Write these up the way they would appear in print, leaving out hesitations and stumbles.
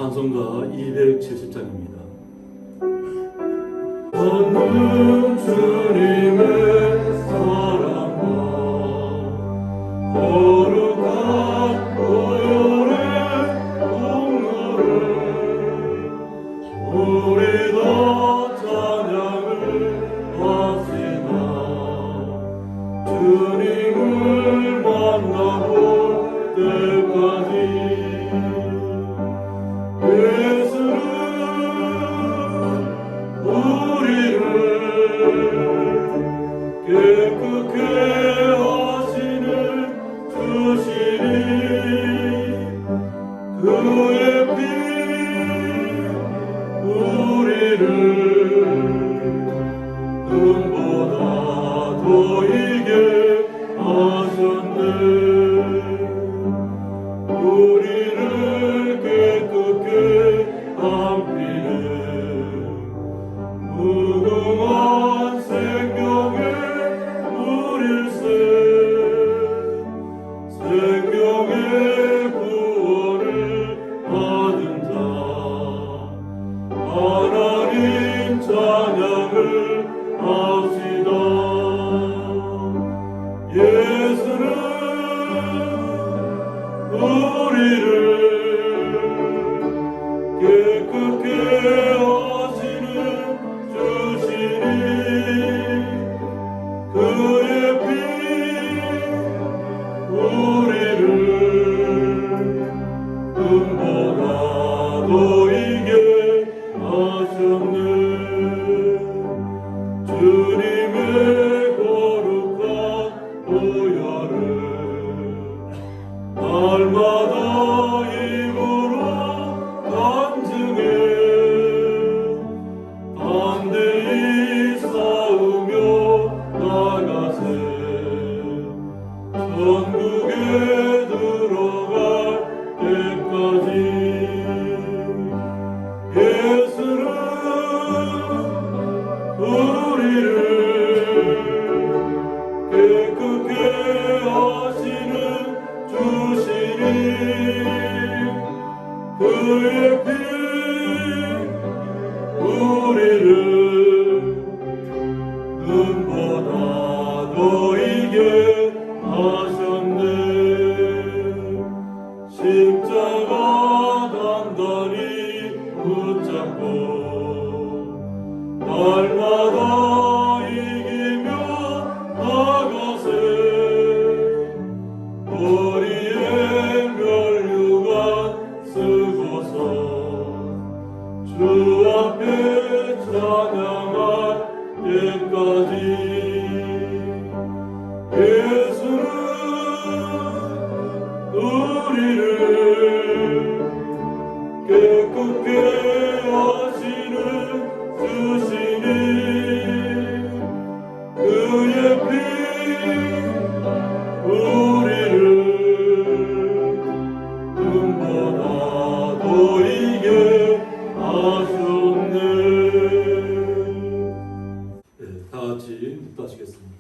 찬송가 270장입니다. 걷는 주님의 사랑과 거룩한 보혈의 공로를 우리도 찬양을 합시다. 주님을 만나볼 때까지 예수는 우리를 깨끗게 하시는 주시니 그의 피 우리를 눈보다 더 이게 하셨네. 우리를 깨끗게 한 피는 무궁한 생명의 물일세. 생명의 구원을 받은 자 하나님 찬양을 합시다. 예수는 우리를 깨끗게 하시는 주시니 그의 피 우리를 금보다 더 이게 하셨네. 주님의 거룩한 보혈을 날마다 입으로 간증해 담대히 싸우며 나가세. 천국에 들어갈 때까지 예수는 우리를 깨끗게 하시는 주시니 그의 피 우리를 눈보다 더 이게 하셨네. 십자가 단단히 붙잡고 날마다 이기며 나가세. 머리에 면류관 쓰고서 주 앞에 찬양할 때까지 예수는 우리를 깨끗게 하시는 주시니 그의 피 우리를 눈보다 더 이게 하셨네. 네, 다 같이 묵도하시겠습니다.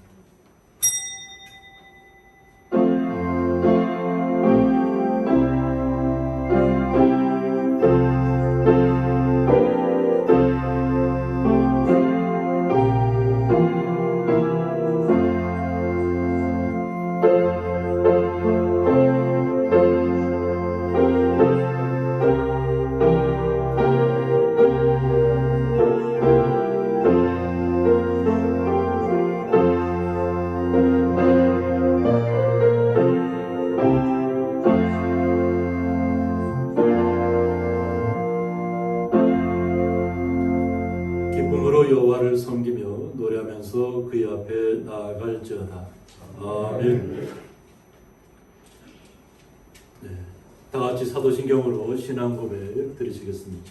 기쁨으로 여호와를 섬기며 노래하면서 그의 앞에 나아갈지어다. 아멘. 네, 다 같이 사도신경으로 신앙 고백 드리시겠습니다.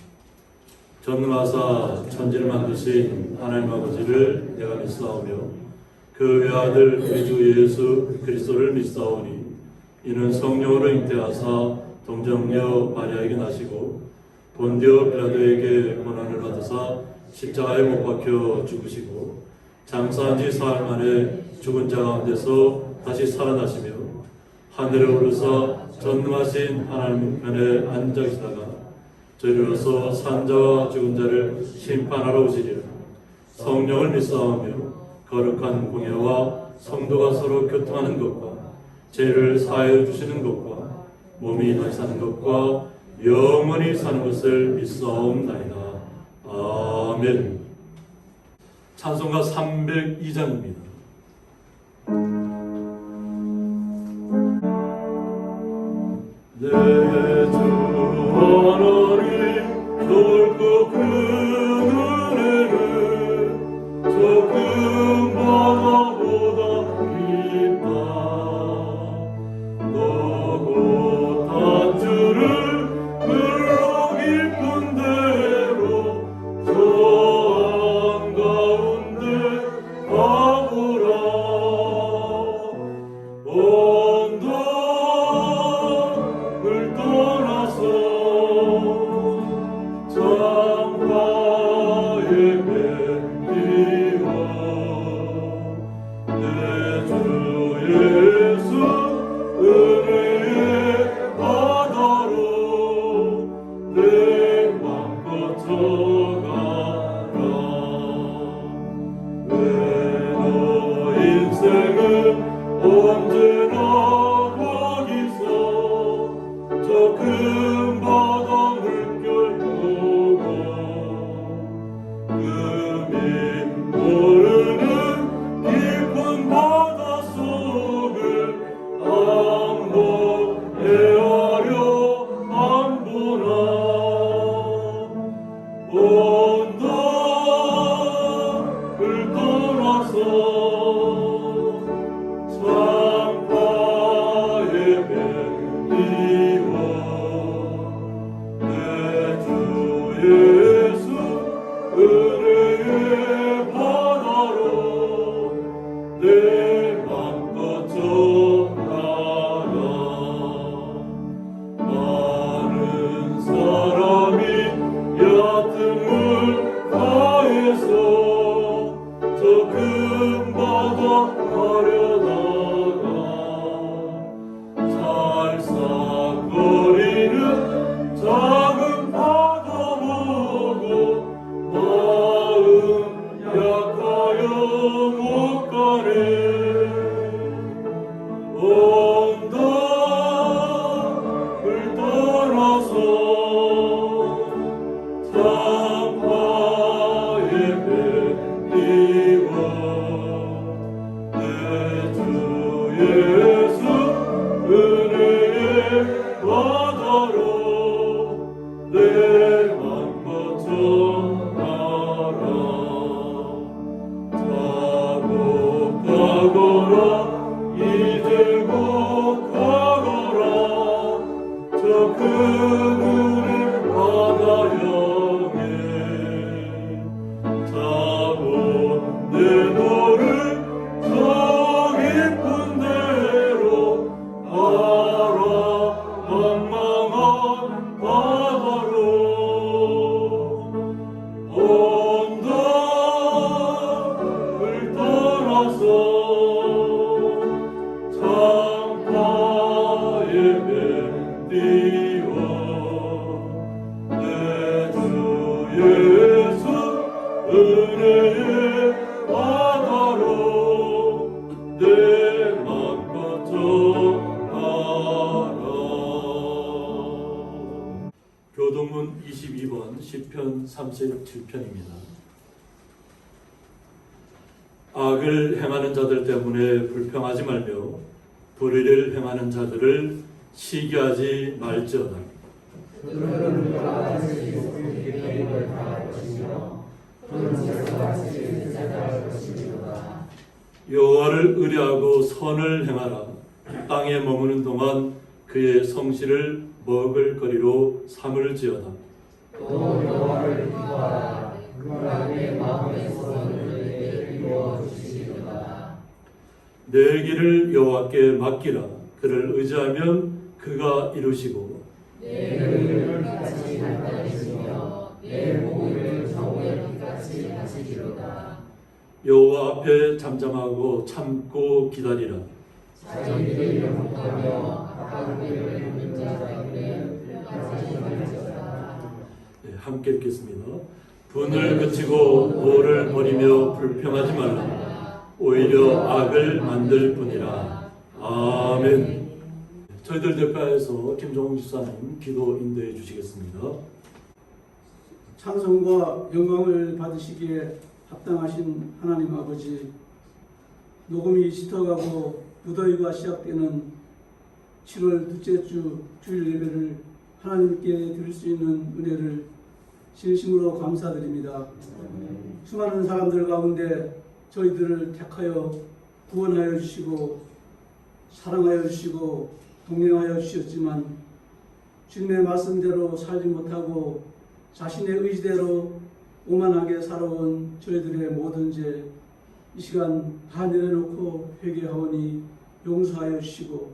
전능하사 천지를 만드신 하나님 아버지를 내가 믿사오며 그 외아들 우리 주 예수 그리스도를 믿사오니 이는 성령으로 잉태하사 동정녀 마리아에게 나시고 본디오 빌라도에게 고난을 받으사 십자가에 못 박혀 죽으시고 장사한 지 사흘 만에 죽은 자 가운데서 다시 살아나시며 하늘에 오르사 전능하신 하나님 편에 앉아 계시다가 저리로서 산자와 죽은 자를 심판하러 오시리라. 성령을 믿사오며 거룩한 공예와 성도가 서로 교통하는 것과 죄를 사하여 주시는 것과 몸이 다시 사는 것과 영원히 사는 것을 믿사옵나이다. 아멘. 찬송가 302장입니다. 내 주 하나님 넓고 큰 은혜는 저 큰 바다보다 깊다. 너고 단주를 흘러 깊은 대로 저 한가운데 가보라. 언덕을 떠나서 창가에 뱉기와 내 주 예수 은혜의 바다로 내 맘 거쳐가라. 왜 너 인생은 언제나 거기서 저 큰 바다 물결 보고 금이 모르는 깊은 바닷속을 한번 헤아려 안 보나. 언덕을 떠나서 창가에 뱉기와 내 주 예수 은혜의 바다로 내 맘 거쳐가라. 많은 사람이 얕은 물가에서 저 큰 바다 가려다가 살싹거리는 작은 바다 보고 마음 약하여 못 가네. 언덕을 떠나서 창가에 뱉기와 내 주 예수 은혜의 바다로 내 맘 거쳐가라. 자복하거라 이제고 가거라. 저 큰 은혜 바다 향해 자본 내 너를 저 깊은 대로 알아 망망한 바다로. 언덕을 떠나서 창가에 뱉기와 내 주 예수 은혜의 바다로 내 맘 거쳐가라. 교동문 22번 시편 37편입니다. 악을 행하는 자들 때문에 불평하지 말며 불의를 행하는 자들을 시기하지 말지어다. 그들은 그와 같이 높은 계획을 다할 것이며 푸른 새와 같이 인자할 것이리로다. 여호와를 의뢰하고 선을 행하라. 땅에 머무는 동안 그의 성실을 먹을 거리로 삼을지어다. 또 여호와를 기뻐하라. 그가 내 마음의 소원을 내게 이루어 주시리로다. 내 길을 여호와께 맡기라. 그를 의지하면 그가 이루시고 내 의를 빛같이 나타내시며 내 목을 정오의 빛같이 하시리로다. 여호와 앞에 잠잠하고 참고 기다리라. 자기들이 영통하며 악한 일을 행는 자들에게 끝까지 말지어다. 함께 읽겠습니다. 분을 그치고 노를 버리며 불평하지 말라. 오히려 악을 만들 뿐이라. 아멘. 저희들 대표해서 김종훈 집사님 기도 인도해 주시겠습니다. 찬송과 영광을 받으시기에 합당하신 하나님 아버지, 녹음이 짙어가고 무더위가 시작되는 7월 둘째 주 주일 예배를 하나님께 드릴 수 있는 은혜를 진심으로 감사드립니다. 수많은 사람들 가운데 저희들을 택하여 구원하여 주시고 사랑하여 주시고 동행하여 주셨지만 주님의 말씀대로 살지 못하고 자신의 의지대로 오만하게 살아온 저희들의 모든 죄 이 시간 다 내려놓고 회개하오니 용서하여 주시고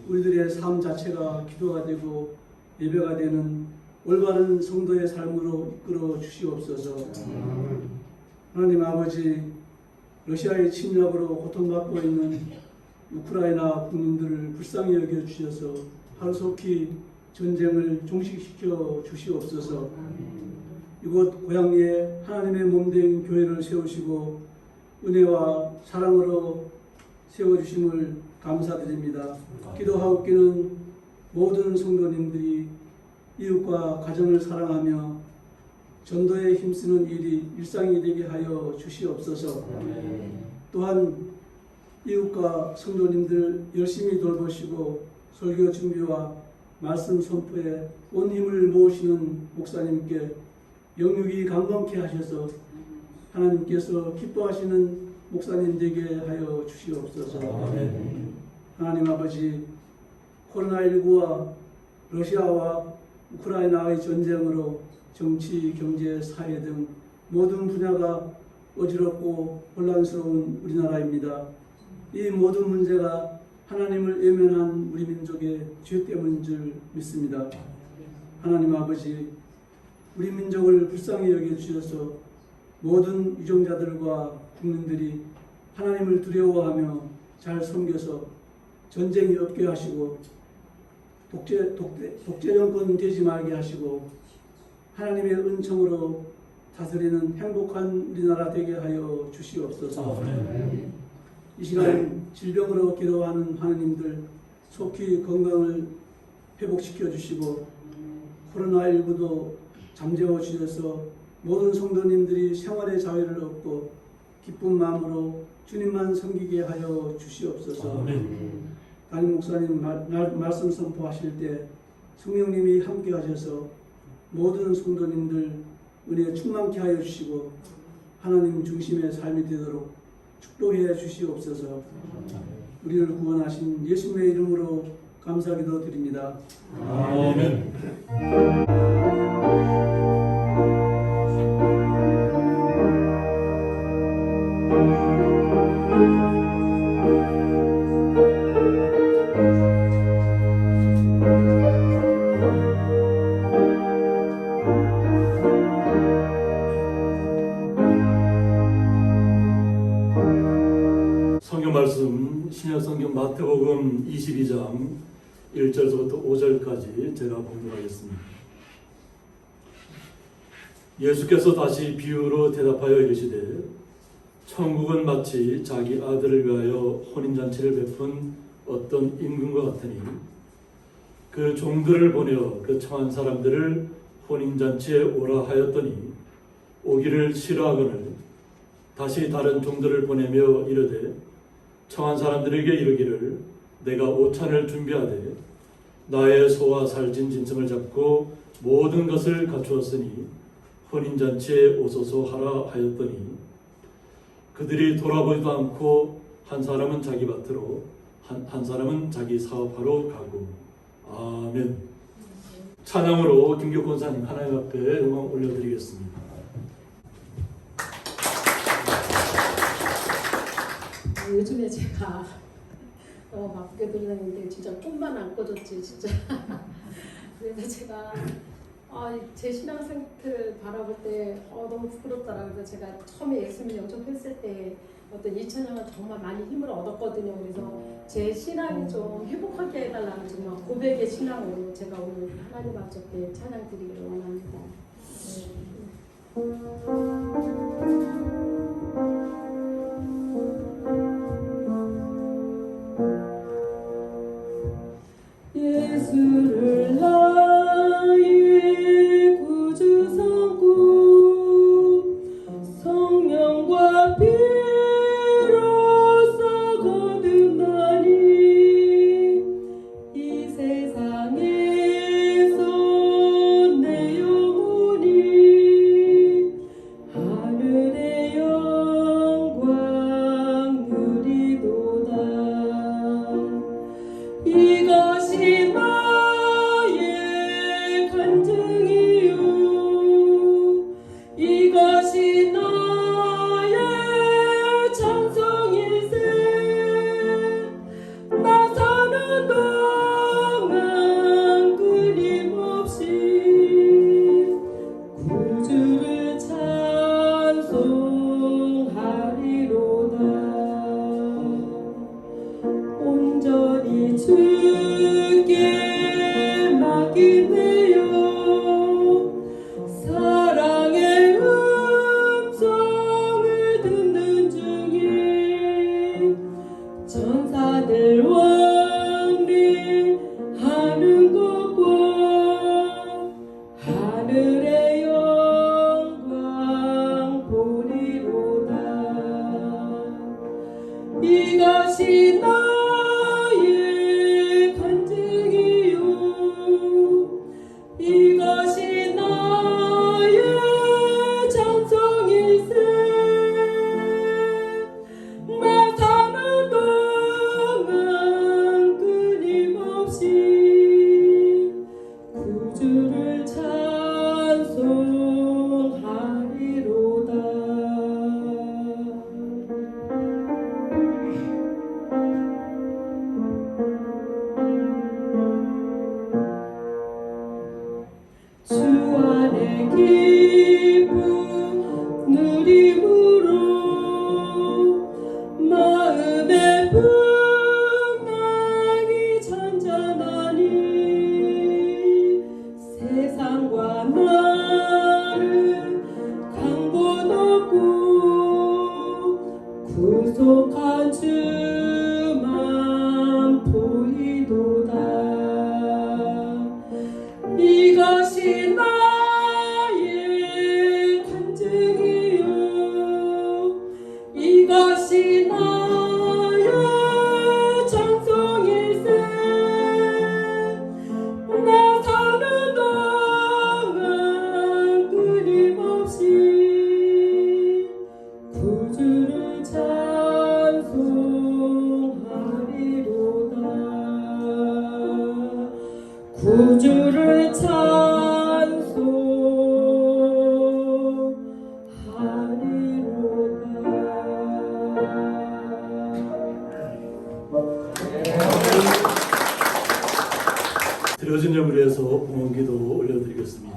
우리들의 삶 자체가 기도가 되고 예배가 되는 올바른 성도의 삶으로 이끌어 주시옵소서. 하나님 아버지, 러시아의 침략으로 고통받고 있는 우크라이나 국민들을 불쌍히 여겨 주셔서 하루속히 전쟁을 종식시켜 주시옵소서. 이곳 고향에 하나님의 몸된 교회를 세우시고 은혜와 사랑으로 세워주심을 감사드립니다. 기도하옵기는 모든 성도님들이 이웃과 가정을 사랑하며 전도에 힘쓰는 일이 일상이 되게 하여 주시옵소서. 또한 이웃과 성도님들 열심히 돌보시고 설교 준비와 말씀 선포에 온 힘을 모으시는 목사님께 영육이 강건케 하셔서 하나님께서 기뻐하시는 목사님 되게 하여 주시옵소서. 하나님 아버지, 코로나19와 러시아와 우크라이나의 전쟁으로 정치, 경제, 사회 등 모든 분야가 어지럽고 혼란스러운 우리나라입니다. 이 모든 문제가 하나님을 외면한 우리 민족의 죄 때문인 줄 믿습니다. 하나님 아버지, 우리 민족을 불쌍히 여겨주셔서 모든 유정자들과 국민들이 하나님을 두려워하며 잘 섬겨서 전쟁이 없게 하시고 독재 정권 되지 말게 하시고 하나님의 은총으로 다스리는 행복한 우리나라 되게 하여 주시옵소서. 이 시간 질병으로 괴로워하는 하나님들 속히 건강을 회복시켜 주시고 코로나19도 잠재워 주셔서 모든 성도님들이 생활의 자유를 얻고 기쁜 마음으로 주님만 섬기게 하여 주시옵소서. 담임 목사님 말씀 선포하실 때 성령님이 함께 하셔서 모든 성도님들 은혜 충만케 하여 주시고 하나님 중심의 삶이 되도록 축복해 주시옵소서. 우리를 구원하신 예수님의 이름으로 감사기도 드립니다. 아멘. 성경 말씀 신약성경 마태복음 22장 1절부터 5절까지 제가 봉독하겠습니다. 예수께서 다시 비유로 대답하여 이르시되 천국은 마치 자기 아들을 위하여 혼인잔치를 베푼 어떤 임금과 같으니 그 종들을 보내어 그 청한 사람들을 혼인잔치에 오라 하였더니 오기를 싫어하거늘 다시 다른 종들을 보내며 이르되 청한 사람들에게 이르기를 내가 오찬을 준비하되 나의 소와 살찐 짐승을 잡고 모든 것을 갖추었으니 혼인잔치에 오소서 하라 하였더니 그들이 돌아보지도 않고 한 사람은 자기 밭으로 한 사람은 자기 사업하러 가고. 아멘. 찬양으로 김교 권사님 하나님 앞에 영광 올려드리겠습니다. 요즘에 제가 바쁘게 돌아다니는데 진짜 꿈만 안 꿔줬지 진짜. 그래서 제가 제 신앙 상태를 바라볼 때 너무 부끄럽더라고요. 그래서 제가 처음에 예수님 영접했을 때 어떤 이 찬양은 정말 많이 힘을 얻었거든요. 그래서 제 신앙이 좀 회복하게 해달라는 정말 고백의 신앙으로 제가 오늘 하나님 앞에 찬양 드리기를 원합니다. 예수를 나의 구주 삼고 성령과 피로써 거듭나니 이 세상에서 내 영혼이 하늘의 영광 누리도다. 이것이 나의 간증이요 이것이 나의 찬송일세. 나 사는 동안 끊임없이 구주를 찬송하리로다. 온전히 주께 맡기네요. 사랑의 음성을 듣는 중에 천사들 왕래하는 것과 하늘의 영광 보리로다. 이것이 나의 간증이요 이것이 나의 찬송일세. 나 사는 동안 끊임없이 구주를 찬송하리로다. 주 안에 기쁨 누림으로 마음의 풍랑이 잔잔하니 세상과 나를 강곳 없고 구속한 주만 보이도다. 이것이 나의 간증이요 이것이 나의 찬송일세. 나 사는 동안 끊임없이 구주를 찬송하리로다. 구주를 찬송하리로다. 드려진 예물을 위해서 봉헌기도 올려드리겠습니다.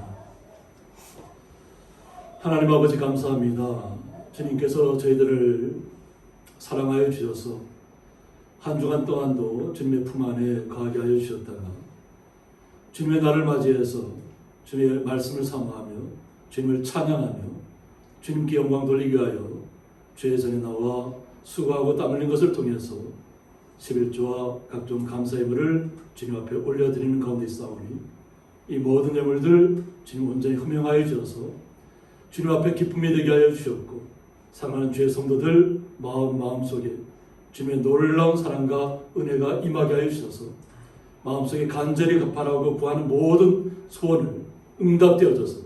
하나님 아버지 감사합니다. 주님께서 저희들을 사랑하여 주셔서 한 주간 동안도 주님의 품 안에 거하게 하여 주셨다가 주님의 날을 맞이해서 주님의 말씀을 사모하며 주님을 찬양하며 주님께 영광 돌리기 위하여 주의 전에 나와 수고하고 땀 흘린 것을 통해서 11조와 각종 감사 예물을 주님 앞에 올려드리는 가운데 있사오니 이 모든 예물들 주님 온전히 흠명하여 주셔서 주님 앞에 기쁨이 되게 하여 주셨고 사랑하는 주의 성도들 마음속에 주님의 놀라운 사랑과 은혜가 임하게 하여 주셔서 마음속에 간절히 바라고 구하는 모든 소원을 응답되어져서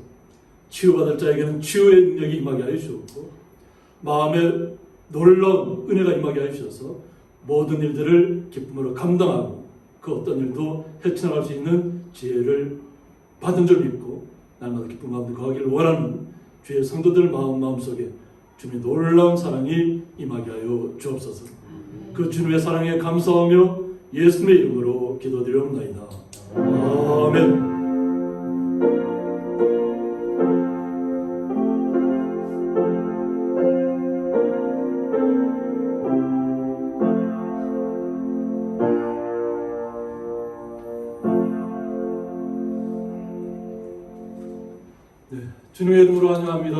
치유받을 자에게는 치유의 능력이 임하게 하여 주셨고 마음에 놀라운 은혜가 임하게 하여 주셔서 모든 일들을 기쁨으로 감당하고 그 어떤 일도 헤쳐나갈 수 있는 지혜를 받은 줄 믿고 날마다 기쁨 가운데 거하기를 원하는 주의 성도들 마음속에 주님의 놀라운 사랑이 임하게 하여 주옵소서. 그 주님의 사랑에 감사하며 예수님의 이름으로 기도드리옵나이다. 아멘. 주님의 이름으로 환영합니다.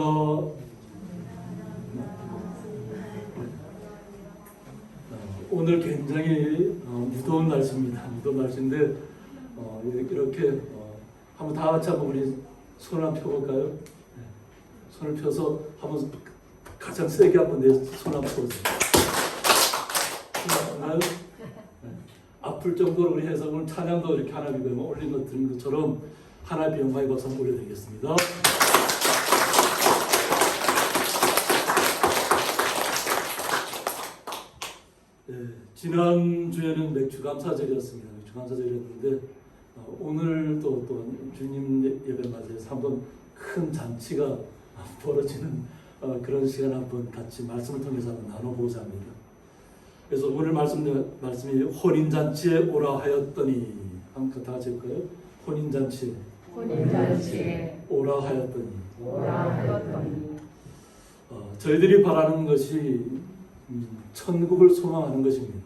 오늘 굉장히 무더운 날씨입니다. 무더운 날씨인데 이렇게 한번 다 같이 한번 우리 손을 한번 펴볼까요? 네. 손을 펴서 한번 가장 세게 한번 내 손 한번 펴보세요. 맞나요? 네. 아플 정도로 우리 해서 오늘 찬양도 이렇게 하나님 뵈면 올린 것 드린 것처럼 하나님의 영광의 박수 한번 올려드리겠습니다. 네, 지난주에는 맥주 감사절이었습니다. 맥주 감사절이었는데 오늘도 또 주님 예배를 맞이해서 한번 큰 잔치가 벌어지는 그런 시간 한번 같이 말씀을 통해서 한번 나눠보자 합니다. 그래서 오늘 말씀이 혼인잔치에 오라 하였더니 한번 다 같이 할까요? 혼인잔치에 오라 하였더니 저희들이 바라는 것이 천국을 소망하는 것입니다.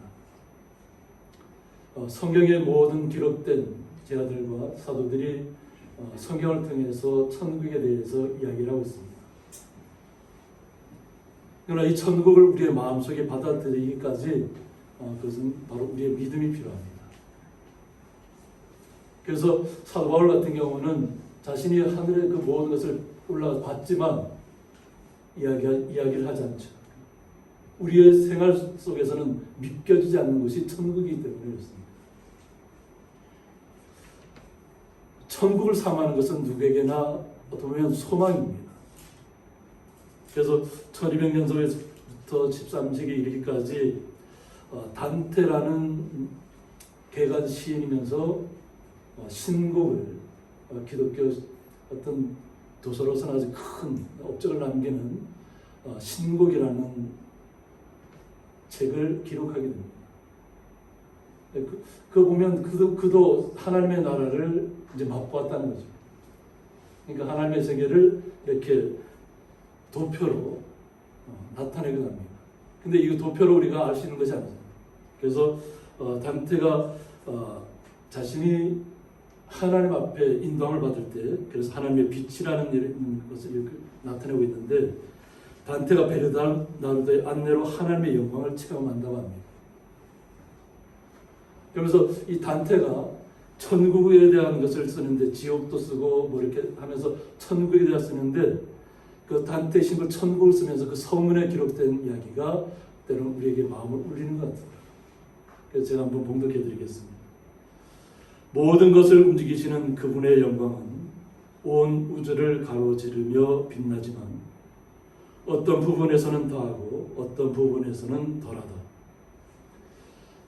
성경의 모든 기록된 제자들과 사도들이 성경을 통해서 천국에 대해서 이야기를 하고 있습니다. 그러나 이 천국을 우리의 마음속에 받아들이기까지 그것은 바로 우리의 믿음이 필요합니다. 그래서 사도 바울 같은 경우는 자신이 하늘의 그 모든 것을 올라가 봤지만 이야기를 하지 않죠. 우리의 생활 속에서는 믿겨지지 않는 것이 천국이기 때문에 그렇습니다. 천국을 사모하는 것은 누구에게나 어떻게 보면 소망입니다. 그래서 1200년서부터 13세기 이르기까지 단테라는 개간 시인이면서 신곡을 기독교 어떤 도서로서는 아주 큰 업적을 남기는 신곡이라는 책을 기록하게 됩니다. 그거 보면 그도 하나님의 나라를 이제 맛보았다는 거죠. 그러니까 하나님의 세계를 이렇게 도표로 나타내게 됩니다. 근데 이거 도표로 우리가 알 수 있는 것이 아니죠. 그래서 단테가 자신이 하나님 앞에 인도함을 받을 때, 그래서 하나님의 빛이라는 것을 이렇게 나타내고 있는데, 단테가 베르나르도의 안내로 하나님의 영광을 체험한다고 합니다. 그러면서 이 단테가 천국에 대한 것을 쓰는데, 지옥도 쓰고 뭐 이렇게 하면서 천국에 대해 쓰는데, 그 단테의 신글 천국을 쓰면서 그 서문에 기록된 이야기가 때로는 우리에게 마음을 울리는 것 같아요. 그래서 제가 한번 봉독해 드리겠습니다. 모든 것을 움직이시는 그분의 영광은 온 우주를 가로지르며 빛나지만 어떤 부분에서는 더하고 어떤 부분에서는 덜하다.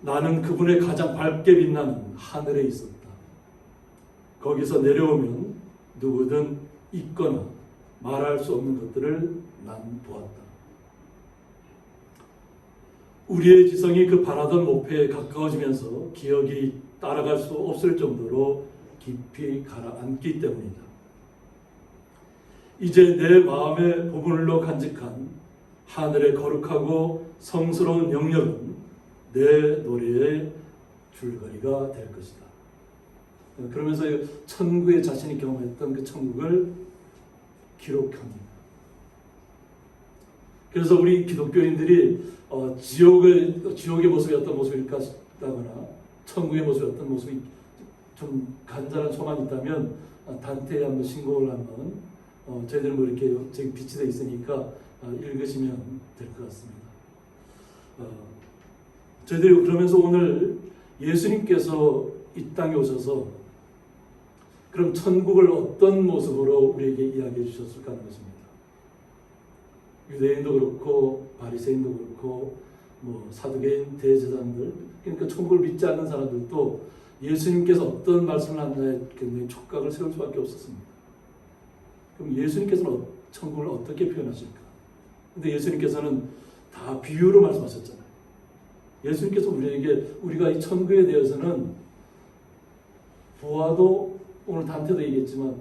나는 그분의 가장 밝게 빛나는 하늘에 있었다. 거기서 내려오면 누구든 있거나 말할 수 없는 것들을 난 보았다. 우리의 지성이 그 바라던 목표에 가까워지면서 기억이 따라갈 수 없을 정도로 깊이 가라앉기 때문이다. 이제 내 마음의 보물로 간직한 하늘의 거룩하고 성스러운 영역은 내 노래의 줄거리가 될 것이다. 그러면서 천국에 자신이 경험했던 그 천국을 기록합니다. 그래서 우리 기독교인들이 지옥의 모습이 어떤 모습일까 싶다거나 천국의 모습이 어떤 모습이 좀 간절한 소망이 있다면 단테의 한번 신곡을 한번 저희들은 뭐 이렇게 저기 빛이 되어 있으니까 읽으시면 될 것 같습니다. 저희들이 그러면서 오늘 예수님께서 이 땅에 오셔서 그럼 천국을 어떤 모습으로 우리에게 이야기해 주셨을까 하는 것입니다. 유대인도 그렇고 바리새인도 그렇고 뭐 사두개인 대제사장들, 그러니까 천국을 믿지 않는 사람들도 예수님께서 어떤 말씀을 하느냐에 굉장히 촉각을 세울 수밖에 없었습니다. 그럼 예수님께서는 천국을 어떻게 표현하실까? 근데 예수님께서는 다 비유로 말씀하셨잖아요. 예수님께서 우리가 이 천국에 대해서는 보아도 오늘 단테도 얘기했지만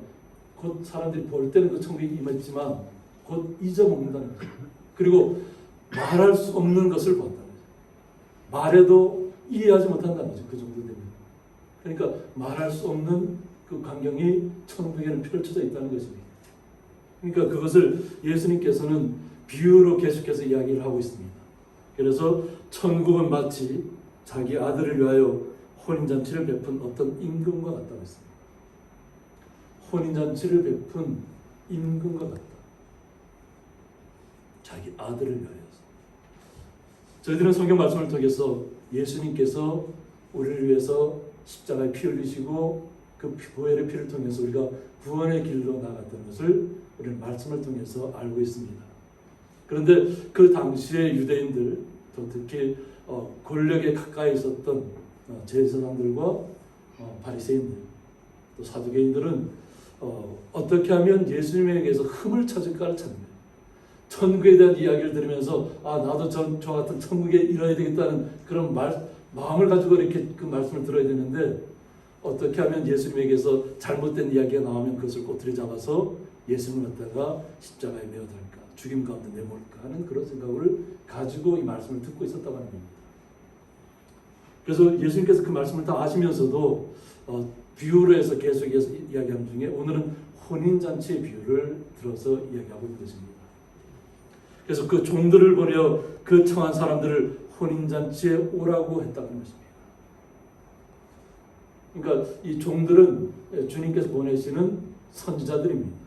곧 사람들이 볼 때는 그 천국이 임했지만 곧 잊어먹는다는 거예요. 그리고 말할 수 없는 것을 본다는 거죠. 말해도 이해하지 못한다는 거죠. 그 정도 되면. 그러니까 말할 수 없는 그 광경이 천국에는 펼쳐져 있다는 것입니다. 그러니까 그것을 예수님께서는 비유로 계속해서 이야기를 하고 있습니다. 그래서 천국은 마치 자기 아들을 위하여 혼인잔치를 베푼 어떤 임금과 같다고 했습니다. 혼인잔치를 베푼 임금과 같다. 자기 아들을 위하여서. 저희들은 성경 말씀을 통해서 예수님께서 우리를 위해서 십자가에 피 흘리시고 그 보혈의 피를 통해서 우리가 구원의 길로 나갔던 것을 우리는 말씀을 통해서 알고 있습니다. 그런데 그 당시의 유대인들, 또 특히 권력에 가까이 있었던 제사장들과 바리새인들, 또 사두개인들은 어떻게 하면 예수님에게서 흠을 찾을까를 찾는 거예요. 천국에 대한 이야기를 들으면서 나도 저 같은 천국에 이뤄야 되겠다는 그런 마음을 가지고 이렇게 그 말씀을 들어야 되는데, 어떻게 하면 예수님에게서 잘못된 이야기가 나오면 그것을 꼬투리 잡아서 예수님을 갖다가 십자가에 매어달까, 죽임 가운데 내몰까 하는 그런 생각을 가지고 이 말씀을 듣고 있었다고 하는 겁니다. 그래서 예수님께서 그 말씀을 다 아시면서도 비유로 해서 계속해서 이야기하는 중에 오늘은 혼인잔치의 비유를 들어서 이야기하고 있는 것입니다. 그래서 그 종들을 버려 그 청한 사람들을 혼인잔치에 오라고 했다는 것입니다. 그러니까 이 종들은 주님께서 보내시는 선지자들입니다.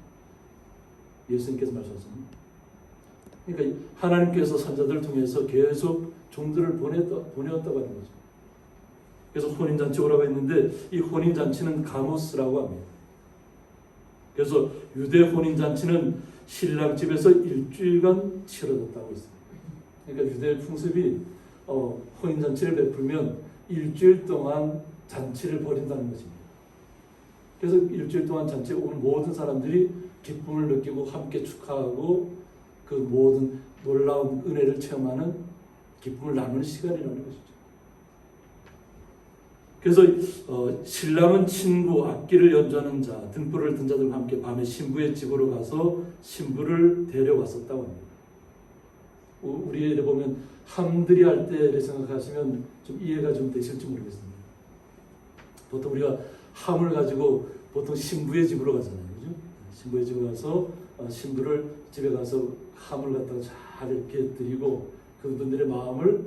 예수님께서 말씀하셨습니다. 그러니까 하나님께서 선지자들을 통해서 계속 종들을 보내었다고 하는 거죠. 그래서 혼인잔치 오라고 했는데 이 혼인잔치는 가모스라고 합니다. 그래서 유대 혼인잔치는 신랑 집에서 일주일간 치러졌다고 있습니다. 그러니까 유대 풍습이 혼인잔치를 베풀면 일주일 동안 잔치를 벌인다는 것입니다. 그래서 일주일 동안 잔치에 온 모든 사람들이 기쁨을 느끼고 함께 축하하고 그 모든 놀라운 은혜를 체험하는 기쁨을 나누는 시간이라는 것이죠. 그래서 신랑은 친구, 악기를 연주하는 자, 등불을 든 자들과 함께 밤에 신부의 집으로 가서 신부를 데려왔었다고 합니다. 우리에 보면 함들이 할 때를 생각하시면 좀 이해가 좀 되실지 모르겠습니다. 보통 우리가 함을 가지고 보통 신부의 집으로 가잖아요. 그죠? 신부의 집에 가서 신부를 집에 가서 함을 갖다가 잘 이렇게 드리고 그분들의 마음을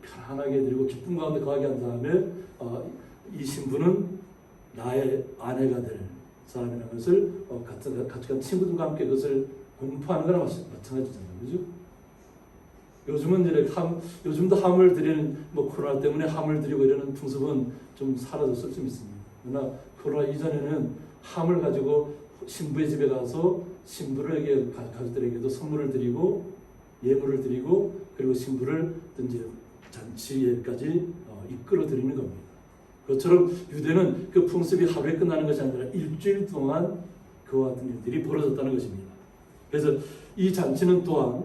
편안하게 드리고 기쁨 가운데 거하게 한 다음에 이 신부는 나의 아내가 될 사람이라는 것을 같이 간 친구들과 함께 그것을 공포하는 거랑 마찬가지잖아요. 그죠? 요즘은 요즘도 함을 드리는 코로나 때문에 함을 드리고 이러는 풍습은 좀 사라졌을 수 있습니다. 그러나 코로나 이전에는 함을 가지고 신부의 집에 가서 신부에게 가족들에게도 선물을 드리고 예물을 드리고 그리고 신부를 이제 잔치에까지 이끌어 드리는 겁니다. 그것처럼 유대는 그 풍습이 하루에 끝나는 것이 아니라 일주일 동안 그와 같은 일들이 벌어졌다는 것입니다. 그래서 이 잔치는 또한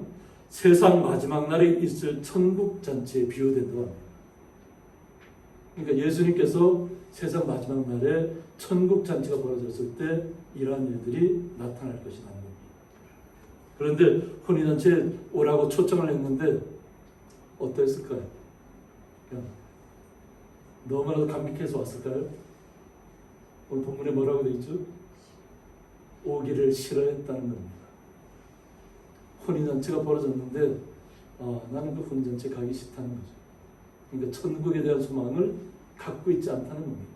세상 마지막 날에 있을 천국 잔치에 비유된다고 합니다. 그러니까 예수님께서 세상 마지막 날에 천국 잔치가 벌어졌을 때 이러한 일들이 나타날 것이라는 겁니다. 그런데 혼인잔치에 오라고 초청을 했는데 어땠을까요? 그냥 너무나도 감격해서 왔을까요? 오늘 본문에 뭐라고 되어 있죠? 오기를 싫어했다는 겁니다. 혼인잔치가 벌어졌는데 나는 그 혼인잔치에 가기 싫다는 거죠. 그러니까 천국에 대한 소망을 갖고 있지 않다는 겁니다.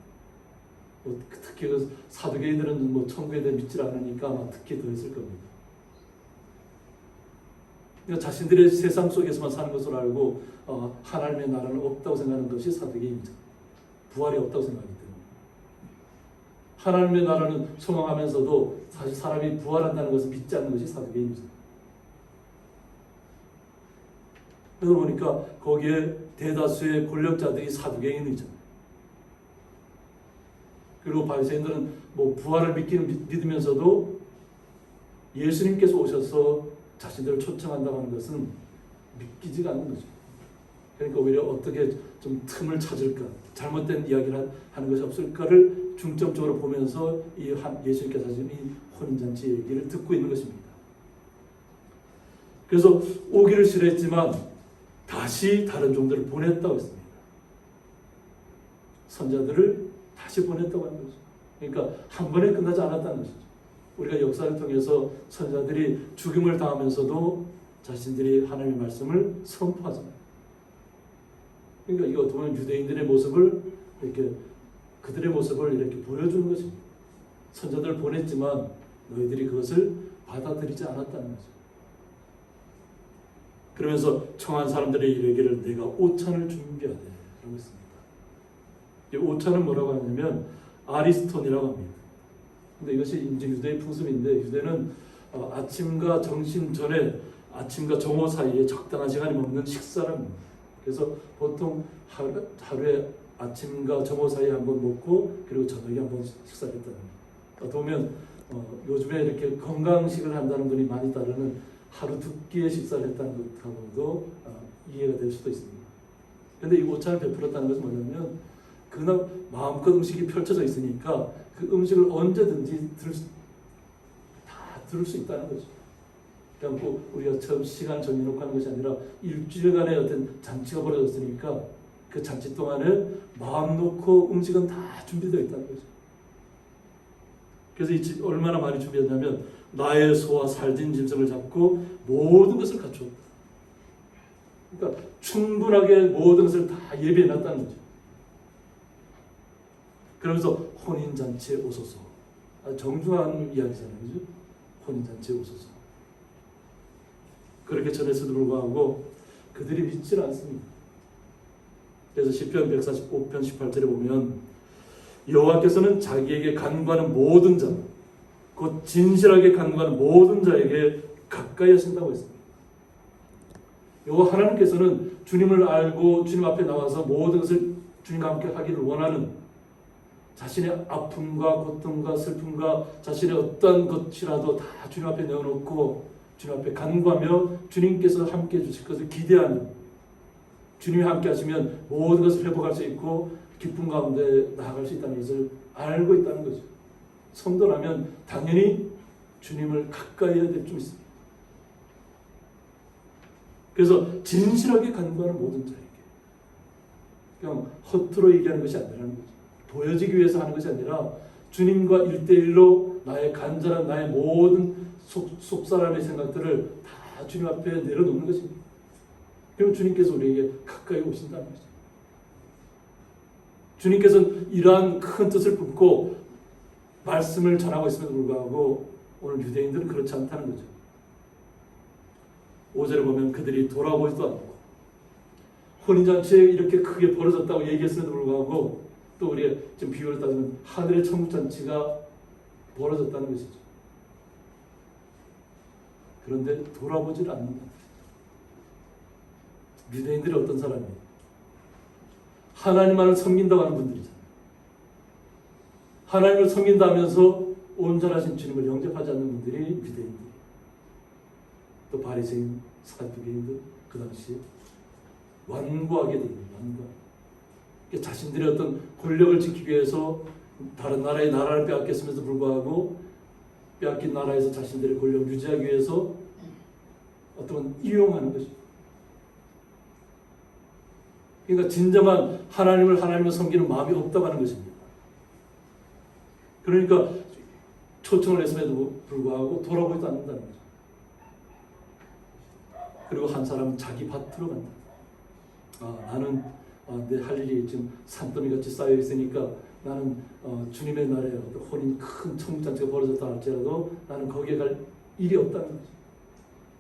특히 그 사두개인들은 천국에 대해 믿지 않으니까 아마 특히 더 있을 겁니다. 그러니까 자신들의 세상 속에서만 사는 것으로 알고 하나님의 나라는 없다고 생각하는 것이 사두개인이죠. 부활이 없다고 생각하기 때문에. 하나님의 나라는 소망하면서도 사실 사람이 부활한다는 것을 믿지 않는 것이 사두개인이죠. 그러다 보니까 거기에 대다수의 권력자들이 사두개인이죠. 그리고 바리새인들은 부활을 믿으면서도 예수님께서 오셔서 자신들을 초청한다고 하는 것은 믿기지가 않는 거죠. 그러니까 오히려 어떻게 좀 틈을 찾을까, 잘못된 이야기를 하는 것이 없을까를 중점적으로 보면서 이 예수님께서 하신 이 혼인잔치 얘기를 듣고 있는 것입니다. 그래서 오기를 싫어했지만 다시 다른 종들을 보냈다고 했습니다. 선자들을 다시 보냈다고 하는 거죠. 그러니까 한 번에 끝나지 않았다는 것이죠. 우리가 역사를 통해서 선자들이 죽임을 당하면서도 자신들이 하나님의 말씀을 선포하잖아요. 그러니까 이거 어떻게 보면 유대인들의 모습을 이렇게 그들의 모습을 이렇게 보여주는 것입니다. 선자들을 보냈지만 너희들이 그것을 받아들이지 않았다는 거죠. 그러면서 청한 사람들의 이르기를 내가 오찬을 준비하되 라고 했습니다. 이 오찬은 뭐라고 하냐면 아리스톤이라고 합니다. 근데 이것이 이제 유대의 풍습인데 유대는 아침과 정신 전에 아침과 정오 사이에 적당한 시간이 먹는 식사랍니다. 그래서 보통 하루에 아침과 정오 사이에 한번 먹고 그리고 저녁에 한번 식사를 했다는 겁니다. 어떻게 보면 요즘에 이렇게 건강식을 한다는 분이 많이 따르는 하루 두 끼의 식사를 했다는 것하고도 이해가 될 수도 있습니다. 그런데 이 오찬을 베풀었다는 것은 뭐냐면 그날 마음껏 음식이 펼쳐져 있으니까 그 음식을 언제든지 다 들을 수 있다는 거죠. 그러니까 꼭 우리가 처음 시간 정해놓고 하는 것이 아니라 일주일간의 어떤 잔치가 벌어졌으니까 그 잔치 동안에 마음 놓고 음식은 다 준비되어 있다는 거죠. 그래서 이 집 얼마나 많이 준비했냐면 나의 소와 살진 짐승을 잡고 모든 것을 갖추었다. 그러니까 충분하게 모든 것을 다 예비해놨다는 거죠. 그러면서 혼인잔치에 오소서. 정중한 이야기잖아요. 그죠? 혼인잔치에 오소서. 그렇게 전했어도 불구하고 그들이 믿질 않습니다. 그래서 시편 145편 18절에 보면 여호와께서는 자기에게 간구하는 모든 자, 곧 진실하게 간구하는 모든 자에게 가까이 하신다고 했습니다. 여호와 하나님께서는 주님을 알고 주님 앞에 나와서 모든 것을 주님과 함께 하기를 원하는 자신의 아픔과 고통과 슬픔과 자신의 어떤 것이라도 다 주님 앞에 내어놓고 주님 앞에 간구하며 주님께서 함께 해주실 것을 기대하는 주님이 함께 하시면 모든 것을 회복할 수 있고 기쁨 가운데 나아갈 수 있다는 것을 알고 있다는 거죠. 성도라면 당연히 주님을 가까이 해야 될 줄 있습니다. 그래서 진실하게 간구하는 모든 자에게 그냥 허투루 얘기하는 것이 아니라는 거죠. 보여지기 위해서 하는 것이 아니라 주님과 1대1로 나의 간절한 나의 모든 속사람의 생각들을 다 주님 앞에 내려놓는 것입니다. 그럼 주님께서 우리에게 가까이 오신다는 거죠. 주님께서는 이러한 큰 뜻을 품고 말씀을 전하고 있음에도 불구하고 오늘 유대인들은 그렇지 않다는 거죠. 5절에 보면 그들이 돌아보지도 않고 혼인잔치에 이렇게 크게 벌어졌다고 얘기했음에도 불구하고 또 우리가 지금 비유를 따지면 하늘의 천국잔치가 벌어졌다는 것이죠. 그런데 돌아보질 않는다. 유대인들이 어떤 사람이에요? 하나님만을 섬긴다고 하는 분들이잖아요. 하나님을 섬긴다면서 온전하신 주님을 영접하지 않는 분들이 유대인들. 또 바리새인, 사두개인들 그 당시에 완고하게 됩니다. 완고하게. 자신들의 어떤 권력을 지키기 위해서 다른 나라의 나라를 빼앗겼음에도 불구하고 빼앗긴 나라에서 자신들의 권력을 유지하기 위해서 어떤 이용하는 것입니다. 그러니까 진정한 하나님을 섬기는 마음이 없다고 하는 것입니다. 그러니까 초청을 했음에도 불구하고 돌아보지도 않는다는 거죠. 그리고 한 사람은 자기 밭으로 간다. 나는 내 할 일이 지금 산더미같이 쌓여 있으니까 나는 주님의 날에 혼인 큰 천국잔치가 벌어졌다 할지라도 나는 거기에 갈 일이 없다는 거죠.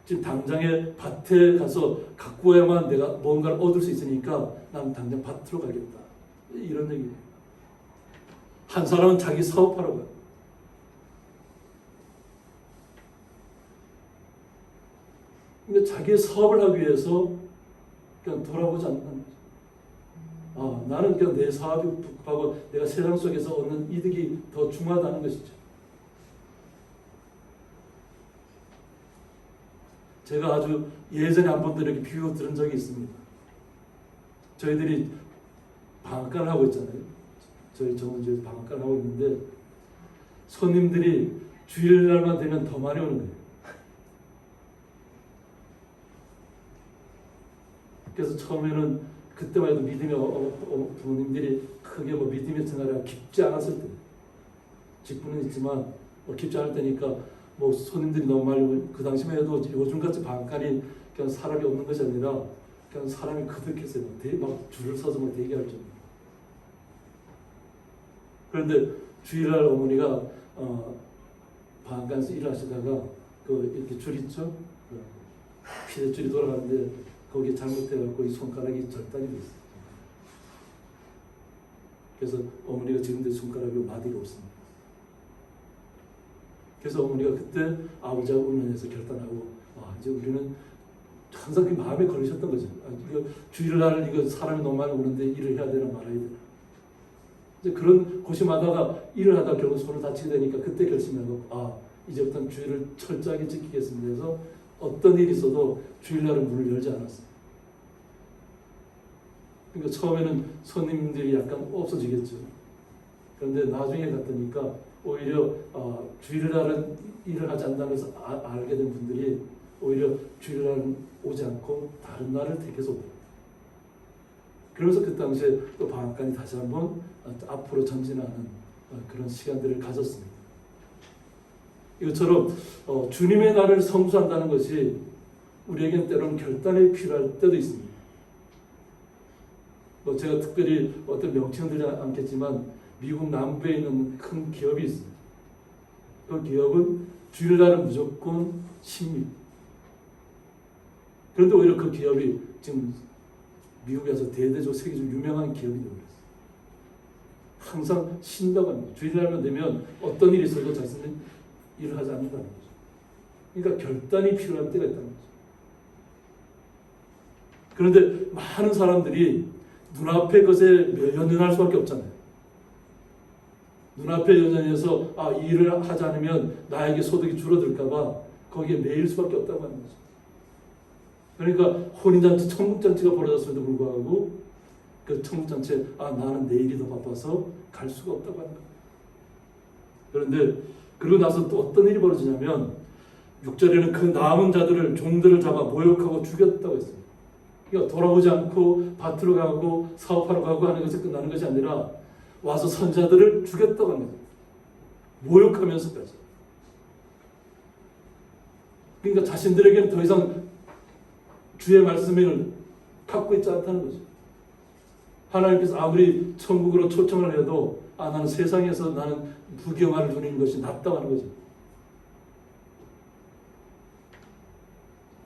지금 당장에 밭에 가서 갖고 와야만 내가 뭔가를 얻을 수 있으니까 나는 당장 밭으로 가겠다. 이런 얘기예요. 한 사람은 자기 사업하러 가요. 그러니까 자기의 사업을 하기 위해서 그냥 돌아보지 않는다는 거죠. 나는 그냥 내 사업이 부하고 내가 세상 속에서 얻는 이득이 더 중요하다는 것이죠. 제가 아주 예전에 한 번도 이렇게 비유 들은 적이 있습니다. 저희들이 방앗간을 하고 있잖아요. 저희 정원지에서 방앗간을 하고 있는데 손님들이 주일날만 되면 더 많이 오는 거예요. 그래서 처음에는 그때만 해도 믿음의 부모님들이 크게 믿음의 생활이 깊지 않았을 때 직분은 있지만 깊지 않을 때니까 뭐 손님들이 너무 많이 그 당시만 해도 요즘같이 방간이 그냥 사람이 없는 것이 아니라 그냥 사람이 그득했어요. 막 줄을 서서 막 대기할 정도. 그런데 주일날 어머니가 방간에서 일을 하시다가 그 이렇게 줄 있죠? 피대줄이 돌아가는데 거기에 잘못해갖고 이 손가락이 절단이 됐어요. 그래서 어머니가 지금도 손가락이 마디가 없습니다. 그래서 어머니가 그때 아버지하고 의논해서 결단하고 이제 우리는 항상 그 마음에 걸리셨던 거죠. 이거 주일날 이거 사람이 너무 많이 오는데 일을 해야 되나 말아야 되나. 이제 그런 고심하다가 일을 하다 결국 손을 다치게 되니까 그때 결심하고 이제부터는 주일을 철저하게 지키겠습니다. 해서 어떤 일이 있어도 주일날은 문을 열지 않았어요. 그러니까 처음에는 손님들이 약간 없어지겠죠. 그런데 나중에 갔더니까 오히려 주일날은 일을 하지 않는다고 해서 알게 된 분들이 오히려 주일날은 오지 않고 다른 날을 택해서 오고, 그러면서 그 당시에 또 방앗간이 다시 한번 앞으로 전진하는 그런 시간들을 가졌습니다. 이것처럼 주님의 날을 성수한다는 것이 우리에게는 때로는 결단이 필요할 때도 있습니다. 제가 특별히 어떤 명칭은 드리지 않겠지만 미국 남부에 있는 큰 기업이 있습니다. 그 기업은 주일날은 무조건 쉽니다. 그런데 오히려 그 기업이 지금 미국에서 대대적으로 세계적으로 유명한 기업이 되어버렸어요. 항상 쉰다고 합니다. 주일날만 되면 어떤 일이 있어도 자신은 일을 하지 않는다는 거죠. 그러니까 결단이 필요할 때가 있다는 거죠. 그런데 많은 사람들이 눈앞의 것에 연연할 수밖에 없잖아요. 눈앞에 연연해서 이 일을 하지 않으면 나에게 소득이 줄어들까봐 거기에 매일 수밖에 없다고 하는 거죠. 그러니까 혼인잔치, 청국잔치가 벌어졌음에도 불구하고 그 청국잔치에 나는 내일이 더 바빠서 갈 수가 없다고 하는 거예요. 그런데 그러고 나서 또 어떤 일이 벌어지냐면 6절에는 그 남은 자들을 종들을 잡아 모욕하고 죽였다고 했습니다. 그러니까 돌아오지 않고 밭으로 가고 사업하러 가고 하는 것이 끝나는 것이 아니라 와서 선자들을 죽였다고 합니다. 모욕하면서까지. 그러니까 자신들에게는 더 이상 주의 말씀을 갖고 있지 않다는 거죠. 하나님께서 아무리 천국으로 초청을 해도 나는 세상에서 나는 부경화를 누리는 것이 낫다고 하는 거죠.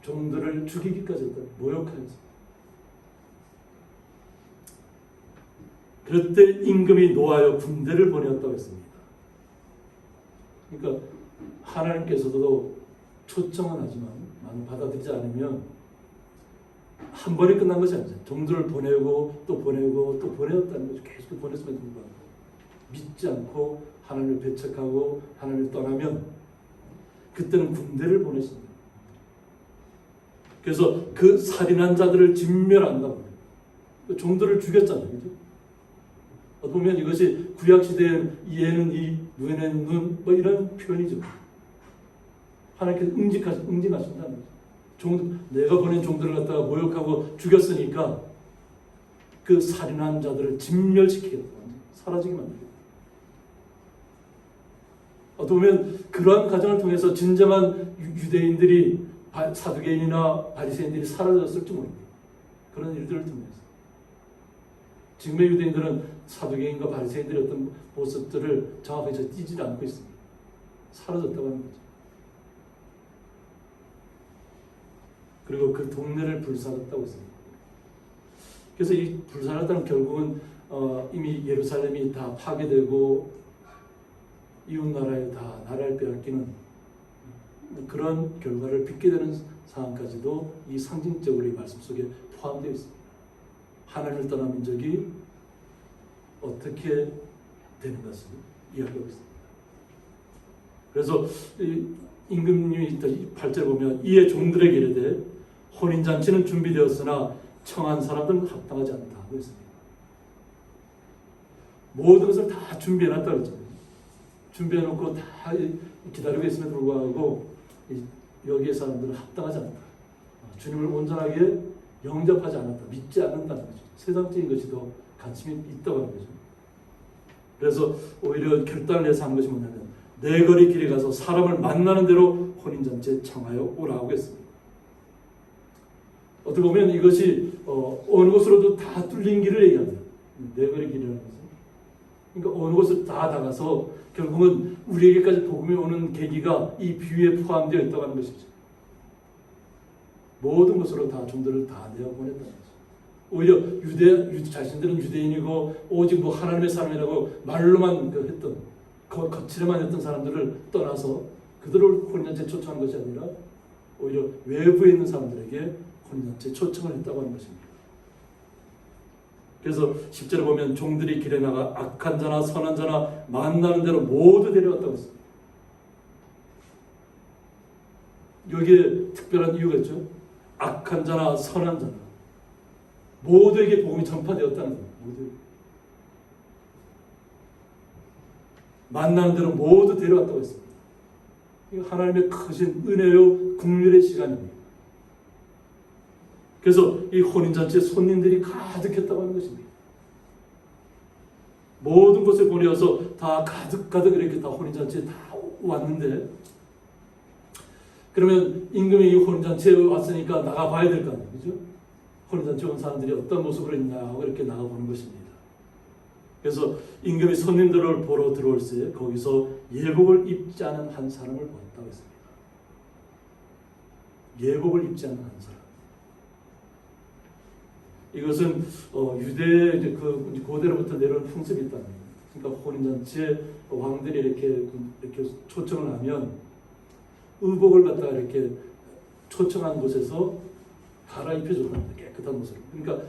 종들을 죽이기까지 했다. 모욕하면서. 그럴 때 임금이 노하여 군대를 보내었다고 했습니다. 그러니까 하나님께서도 초청은 하지만 받아들이지 않으면 한 번에 끝난 것이 아니죠. 종들을 보내고 또 보내고 또 보내었다는 거죠. 계속 보냈음에도 불구하고 믿지 않고 하나님을 배척하고 하나님을 떠나면 그때는 군대를 보냈습니다. 그래서 그 살인한 자들을 진멸한다고. 종들을 죽였잖아요. 그죠? 보면 이것이 구약시대에 이에는 이, 눈에는 눈, 이런 표현이죠. 하나님께서 응징하신다는 거죠. 내가 보낸 종들을 갖다가 모욕하고 죽였으니까 그 살인한 자들을 진멸시키겠다. 사라지게 만들겠다. 보면 그러한 과정을 통해서 진정한 유대인들이 사두개인이나 바리새인들이 사라졌을지 모릅니다. 그런 일들을 통해서. 지금의 유대인들은 사두개인과 바리새인들의 어떤 모습들을 정확하게 띄지 않고 있습니다. 사라졌다고 하는 거죠. 그리고 그 동네를 불살랐다고 했습니다. 그래서 이 불살랐다는 결국은 이미 예루살렘이 다 파괴되고 이웃 나라에 다 나라를 빼앗기는 그런 결과를 빚게 되는 상황까지도 이 상징적으로 이 말씀 속에 포함되어 있습니다. 하나님을 떠난 민족이 어떻게 되는 것을 이야기하고 있습니다. 그래서 임금님이 8절 보면 이에 종들에게 이르되 혼인잔치는 준비되었으나 청한 사람들은 합당하지 않다고 했습니다. 모든 것을 다 준비해놨다고 했잖아요. 준비해놓고 다 기다리고 있음에도 불구하고 여기에 사람들은 합당하지 않다. 주님을 온전하게 영접하지 않았다. 믿지 않는다는 거죠. 세상적인 것이 더 관심이 있다고 하는 거죠. 그래서 오히려 결단을 해서 한 것이 뭐냐면 내 거리 길에 가서 사람을 만나는 대로 혼인잔치에 청하여 오라고 했습니다. 어떻게 보면 이것이 어느 곳으로도 다 뚫린 길을 얘기합니다. 내 거리 길이라는 것은. 그러니까 어느 곳을 다 나가서 결국은 우리에게까지 복음이 오는 계기가 이 비유에 포함되어 있다고 하는 것이죠. 모든 것으로 다 종들을 다 내어 보냈다는 거죠. 오히려 자신들은 유대인이고 오직 뭐 하나님의 사람이라고 말로만 했던 거칠에만 했던 사람들을 떠나서 그들을 혼인잔치에 초청한 것이 아니라 오히려 외부에 있는 사람들에게 혼인잔치에 초청을 했다고 하는 것입니다. 그래서 10절에 보면 종들이 길에 나가 악한 자나 선한 자나 만나는 대로 모두 데려왔다고 했습니다. 여기에 특별한 이유가 있죠. 악한 자나 선한 자나 모두에게 복음이 전파되었다는 거예요. 모두. 만나는 대로 모두 데려왔다고 했습니다. 이거 하나님의 크신 은혜요 국률의 시간입니다. 그래서 이 혼인잔치에 손님들이 가득했다고 하는 것입니다. 모든 곳에 보내어서 다 가득 이렇게 다 혼인잔치에 다 왔는데 그러면 임금이 이 혼인잔치에 왔으니까 나가봐야 될 거 아니에요. 그죠? 혼인잔치에 온 사람들이 어떤 모습으로 있나 하고 이렇게 나가보는 것입니다. 그래서 임금이 손님들을 보러 들어올 때 거기서 예복을 입지 않은 한 사람을 보았다고 했습니다. 예복을 입지 않은 한 사람. 이것은 유대 그 고대로부터 내려온 풍습이 있다는 거예요. 그러니까 혼인잔치에 왕들이 이렇게 초청을 하면 의복을 갖다가 이렇게 초청한 곳에서 갈아입혀줬답니다. 깨끗한 모습으로. 그러니까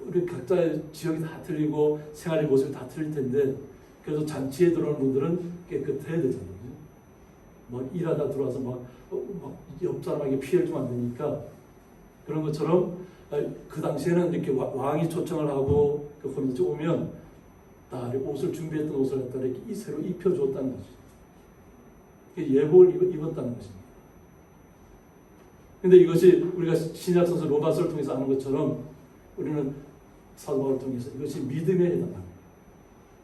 우리 각자의 지역이 다 틀리고 생활의 모습이 다 틀릴 텐데 그래서 잔치에 들어오는 분들은 깨끗해야 되잖아요. 막 일하다 들어와서 막 옆 사람에게 피해를 주면 안 되니까 그런 것처럼 그 당시에는 이렇게 왕이 초청을 하고 그 혼인잔치 오면 다 옷을 준비했던 옷을 갖다 이렇게 새로 입혀줬다는 거죠. 예복을 입었다는 것입니다. 근데 이것이 우리가 신약성서 로마서를 통해서 아는 것처럼 우리는 사도 바울을 통해서 이것이 믿음에 해당합니다.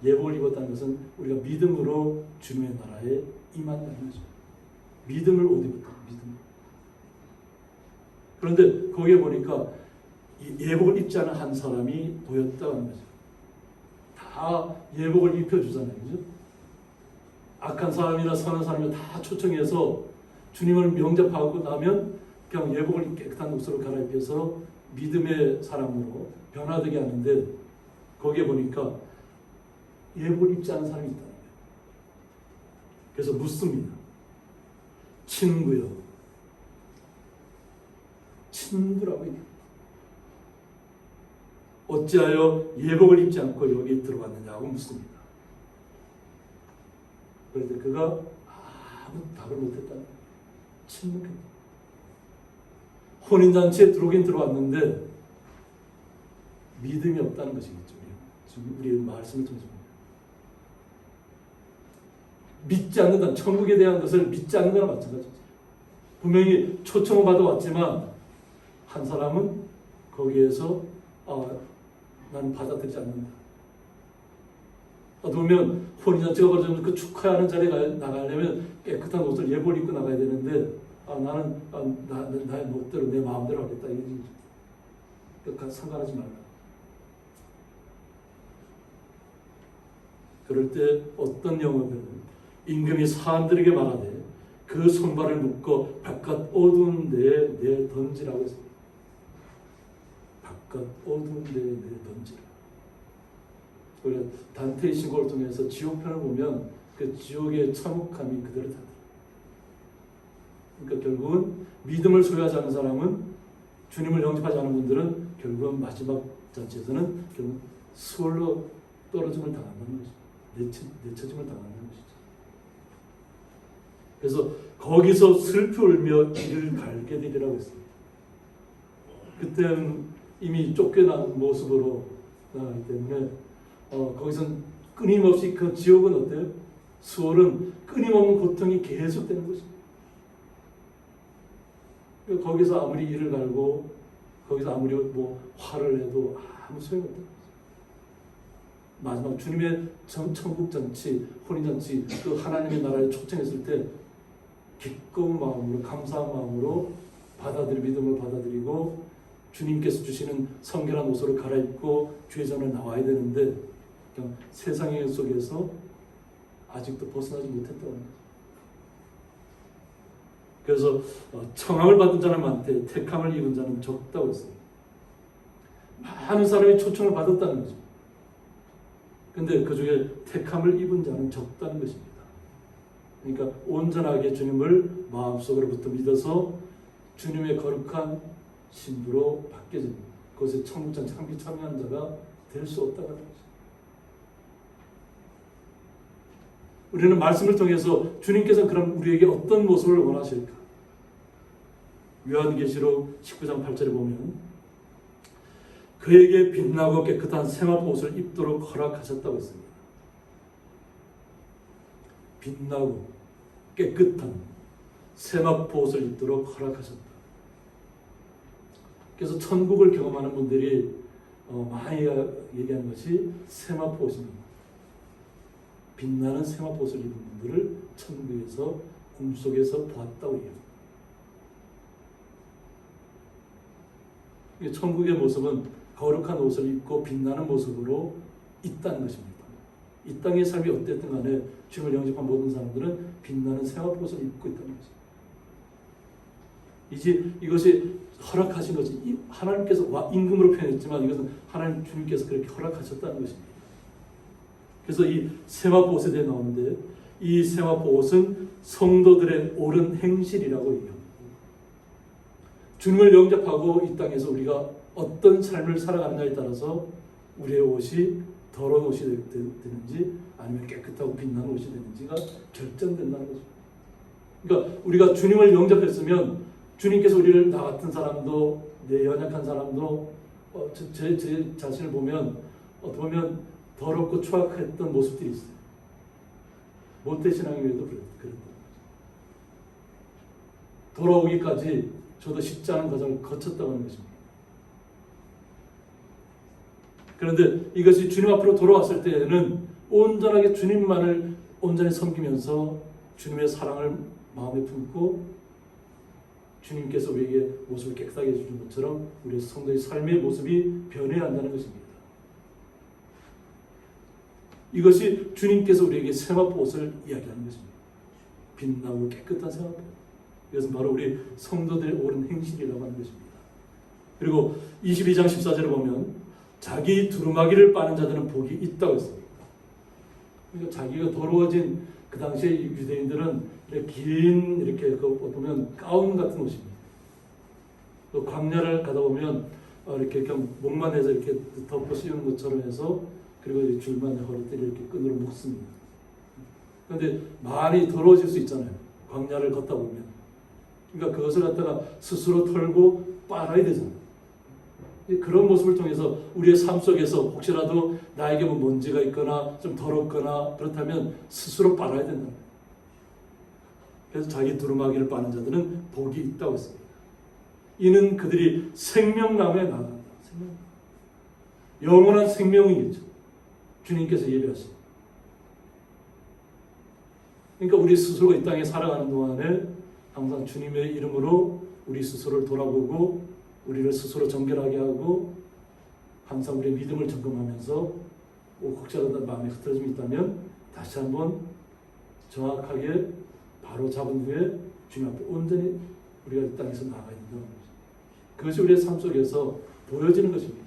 예복을 입었다는 것은 우리가 믿음으로 주님의 나라에 임한다는 거죠. 믿음을 옷 입었다. 믿음. 그런데 거기에 보니까 예복을 입지 않은 한 사람이 보였다고 하는 거죠. 다 예복을 입혀주잖아요. 그죠? 악한 사람이나 선한 사람을 다 초청해서 주님을 명접하고 나면 그냥 예복을 깨끗한 옷으로 갈아입혀서 믿음의 사람으로 변화되게 하는데 거기에 보니까 예복을 입지 않은 사람이 있다는 거예요. 그래서 묻습니다. 친구요. 친구라고 얘기해요. 어찌하여 예복을 입지 않고 여기 들어왔느냐고 묻습니다. 그런데 그가 아무 답을 못했다는 거예요. 침묵했다. 혼인잔치에 들어오긴 들어왔는데 믿음이 없다는 것이겠죠. 지금 우리 말씀을 통해서 믿지 않는다는, 천국에 대한 것을 믿지 않는 거나 마찬가지죠. 분명히 초청을 받아왔지만 한 사람은 거기에서 나는 받아들이지 않는다. 보면 혼인잔치가 벌어지면 그 축하하는 자리에 나가려면 깨끗한 옷을 예복을 입고 나가야 되는데 나는 나의 멋대로 내 마음대로 하겠다. 이거죠. 상관하지 말라. 그럴 때 어떤 영어들은 임금이 사람들에게 말하되 그 손발을 묶어 바깥 어두운 데에 내 던지라고 했습니다. 바깥 어두운 데에 내 던지라. 우리가 단테의 신곡을 통해서 지옥편을 보면 그 지옥의 참혹함이 그대로 다. 그러니까 결국은 믿음을 소유하지 않은 사람은, 주님을 영접하지 않은 분들은 결국은 마지막 잔치에서는 결국 수월로 떨어짐을 당한다는 것이죠. 내쳐짐을 당한다는 것이죠. 그래서 거기서 슬피 울며 길을 갈게 되리라고 했습니다. 그때는 이미 쫓겨난 모습으로 나가기 때문에 거기서는 끊임없이, 그 지옥은 어때요? 수월은 끊임없는 고통이 계속되는 것입니다. 거기서 아무리 이를 갈고 거기서 아무리 화를 내도 아무 소용없다. 마지막 주님의 천국 잔치, 혼인 잔치, 그 하나님의 나라에 초청했을 때 기꺼운 마음으로, 감사한 마음으로 믿음을 받아들이고 주님께서 주시는 성결한 옷으로 갈아입고 주의 전에 나와야 되는데 그냥 세상의 속에서 아직도 벗어나지 못했다는 거죠. 그래서 청함을 받은 자는 많되 택함을 입은 자는 적다고 했어요. 많은 사람이 초청을 받았다는 거죠. 근데 그 중에 택함을 입은 자는 적다는 것입니다. 그러니까 온전하게 주님을 마음속으로부터 믿어서 주님의 거룩한 신부로 바뀌어진 그것에 천국장 참여한 자가 될 수 없다는 거죠. 우리는 말씀을 통해서 주님께서 그럼 우리에게 어떤 모습을 원하실까? 요한계시록 19장 8절에 보면 그에게 빛나고 깨끗한 세마포 옷을 입도록 허락하셨다고 했습니다. 빛나고 깨끗한 세마포 옷을 입도록 허락하셨다. 그래서 천국을 경험하는 분들이 많이 얘기하는 것이 세마포 옷입니다. 빛나는 세마포 옷을 입은 분들을 천국에서 꿈속에서 보았다고 얘기합니다. 천국의 모습은 거룩한 옷을 입고 빛나는 모습으로 있다는 것입니다. 이 땅의 삶이 어땠든 간에 주님을 영접한 모든 사람들은 빛나는 세마포 옷을 입고 있다는 거죠. 이것이 허락하신 것이 하나님께서 임금으로 표현했지만 이것은 하나님 주님께서 그렇게 허락하셨다는 것입니다. 그래서 이 세마포 옷에 대해 나오는데 이 세마포 옷은 성도들의 옳은 행실이라고 얘기합니다. 주님을 영접하고 이 땅에서 우리가 어떤 삶을 살아가느냐에 따라서 우리의 옷이 더러운 옷이 되는지 아니면 깨끗하고 빛나는 옷이 되는지가 결정된다는 거죠. 그러니까 우리가 주님을 영접했으면 주님께서 우리를 나 같은 사람도 내 연약한 사람도 제 자신을 보면 어떻게 보면 더럽고 추악했던 모습들이 있어요. 모태신앙에도 그랬던 거죠. 돌아오기까지 저도 쉽지 않은 과정을 거쳤다고 하는 것입니다. 그런데 이것이 주님 앞으로 돌아왔을 때에는 온전하게 주님만을 온전히 섬기면서 주님의 사랑을 마음에 품고 주님께서 우리에게 모습을 깨끗하게 해주는 것처럼 우리 성도의 삶의 모습이 변해야 한다는 것입니다. 이것이 주님께서 우리에게 세마포 옷을 이야기하는 것입니다. 빛나고 깨끗한 세마포. 이것은 바로 우리 성도들의 옳은 행실이라고 하는 것입니다. 그리고 22장 14절을 보면 자기 두루마기를 빠는 자들은 복이 있다고 했습니다. 그러니까 자기가 더러워진 그 당시에 유대인들은 이렇게 보면 가운 같은 옷입니다. 또 광야를 가다 보면 이렇게 목만 해서 이렇게 덮어 씌우는 것처럼 해서 그리고 줄만 허리띠를 이렇게 끈으로 묶습니다. 그런데 많이 더러워질 수 있잖아요. 광야를 걷다 보면. 그러니까 그것을 갖다가 스스로 털고 빨아야 되잖아요. 그런 모습을 통해서 우리의 삶 속에서 혹시라도 나에게 뭐 먼지가 있거나 좀 더럽거나 그렇다면 스스로 빨아야 된다. 그래서 자기 두루마기를 빠는 자들은 복이 있다고 했습니다. 이는 그들이 생명나무에 나간다. 영원한 생명이겠죠. 주님께서 예비하신. 그러니까 우리 스스로가 이 땅에 살아가는 동안에 항상 주님의 이름으로 우리 스스로를 돌아보고 우리를 스스로 정결하게 하고 항상 우리의 믿음을 점검하면서 혹시라도 마음에 흐트러짐이 있다면 다시 한번 정확하게 바로 잡은 후에 주님 앞에 온전히 우리가 이 땅에서 나가야 된다는 거죠. 그것이 우리의 삶 속에서 보여지는 것입니다.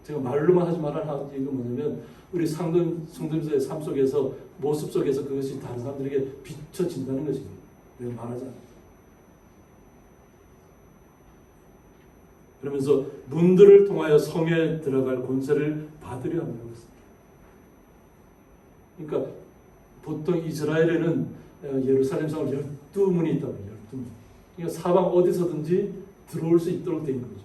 제가 말로만 하지 말라는 얘기가 뭐냐면 우리 성도님들의 삶 속에서 모습 속에서 그것이 다른 사람들에게 비춰진다는 것입니다. 내가 말하지 않아요. 그러면서 문들을 통하여 성에 들어갈 권세를 받으려 한다고 했습니다. 그러니까 보통 이스라엘에는 예루살렘 성을 12문이 있다고 해요. 12문. 그러니까 사방 어디서든지 들어올 수 있도록 된 거죠.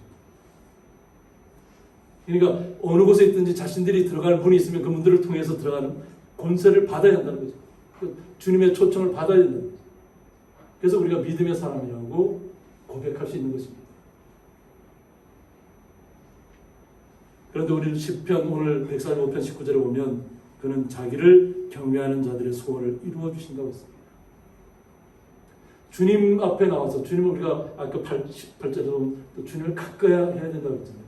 그러니까 어느 곳에 있든지 자신들이 들어갈 문이 있으면 그 문들을 통해서 들어가는 권세를 받아야 한다는 거죠. 주님의 초청을 받아야 된다는 거죠. 그래서 우리가 믿음의 사람이라고 고백할 수 있는 것입니다. 그런데 우리 시편 오늘 145편 19절에 보면 그는 자기를 경외하는 자들의 소원을 이루어 주신다고 했습니다. 주님 앞에 나와서 주님을 우리가 아까 18절에 보면 또 주님을 가까이 해야 된다고 했잖아요.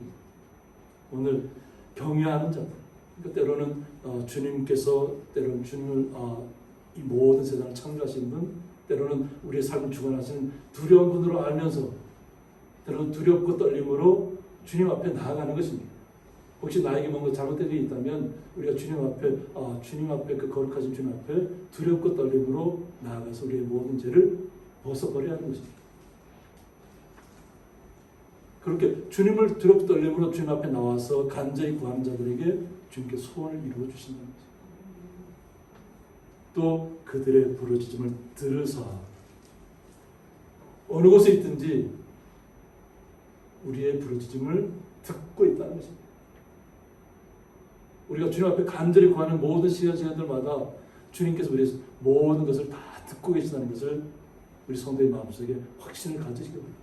오늘 경외하는 자들. 그러니까 때로는 주님께서 때로는 주님을 이 모든 세상을 창조하신 분, 때로는 우리의 삶을 주관하시는 두려운 분으로 알면서 때로는 두렵고 떨림으로 주님 앞에 나아가는 것입니다. 혹시 나에게 뭔가 잘못된 일이 있다면 우리가 주님 앞에 그 거룩하신 주님 앞에 두렵고 떨림으로 나아가서 우리의 모든 죄를 벗어버려야 하는 것입니다. 그렇게 주님을 두렵고 떨림으로 주님 앞에 나와서 간절히 구하는 자들에게 주님께 소원을 이루어 주신다는 것입니다. 또 그들의 부르짖음을 들으사 어느 곳에 있든지 우리의 부르짖음을 듣고 있다는 것입니다. 우리가 주님 앞에 간절히 구하는 모든 시간들마다 주님께서 우리의 모든 것을 다 듣고 계시다는 것을 우리 성도의 마음속에 확신을 가지시기 바랍니다.